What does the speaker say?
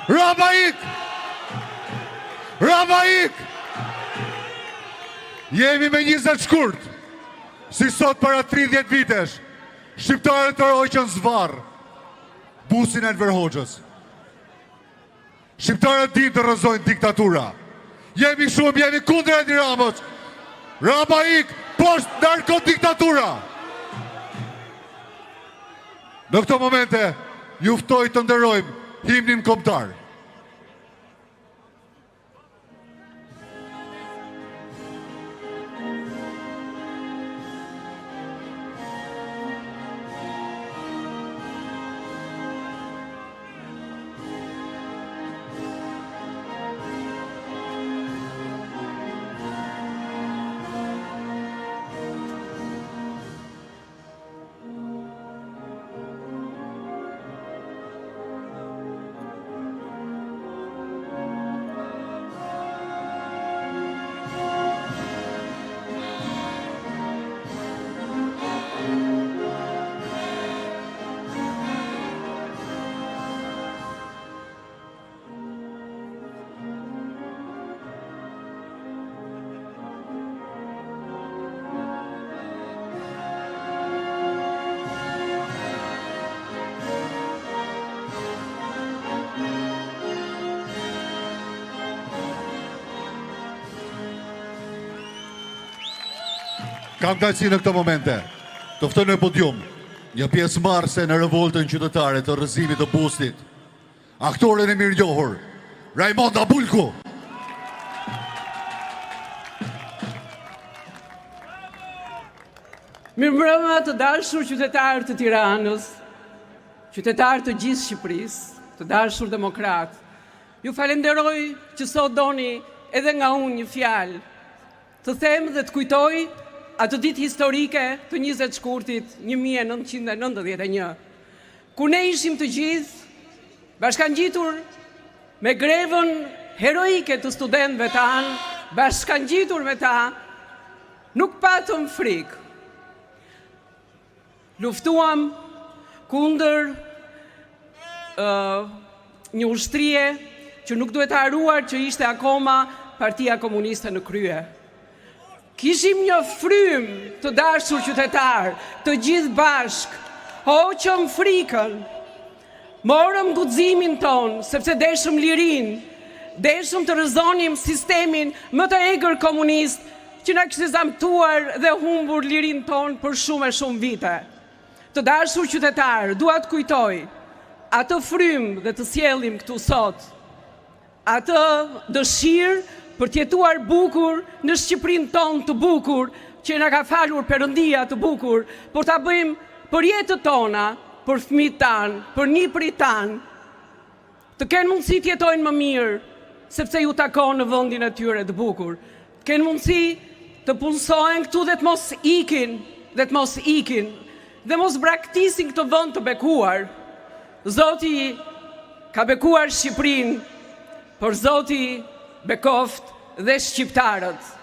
Rama ik! Rama ik! Jemi me 20 shkurt, si sot para 30 vitesh. Shqiptarët të rojqën zvarë busin Enver Hoxhës. Shqiptarët din të rëzojnë diktatura. Jemi shumë, jemi kundër Edi Ramës. Rama ik, poshtë narkodiktatura. Në këto momente, juftoj të nderojmë himnin kombëtar. Kam kalësi në këto momente, të ftoj në podium, një pjesë marrëse në revoltën qytetare të rrëzimit të Bustit, aktorin e mirënjohur, Raimonda Bulku. Mirëmbrëma të dashur qytetarë të Tiranës, qytetarë të gjithë Shqipërisë, të dashur demokrat. Ju falenderoj që sot doni edhe nga unë një fjalë, të them dhe të kujtoj atë ditë historike të 20 shkurtit 1991, ku ne ishim të gjithë bashkangjitur me grevën heroike të studentëve tanë, bashkangjitur me ta, nuk patëm frikë. Luftuam kundër një ushtrie që nuk duhet haruar që ishte akoma Partia Komuniste në krye. Kishim një frym të dashur qytetar, të gjithë bashk, hoqëm frikën, morëm guximin ton, sepse deshëm lirin, deshëm të rëzonim sistemin më të egër komunist, që na kishte zamtuar dhe humbur lirin ton për shumë e shumë vite. Të dashur qytetar, dua të kujtoj atë frym dhe të sjellim këtu sot, atë dëshirë për t'jetuar bukur në Shqipërinë tonë të bukur, që na ka falur Perëndia të bukur, por ta bëjmë për jetët tona, për fëmijët tanë, për nipërit tanë, të kenë mundësi të jetojnë më mirë, sepse ju takon në vendin e tyre të bukur. Të kenë mundësi të punësohen këtu dhe të mos ikin, dhe mos braktisin këtë vend të bekuar. Zoti ka bekuar Shqipërinë, por Zoti bekoft dhe shqiptarët.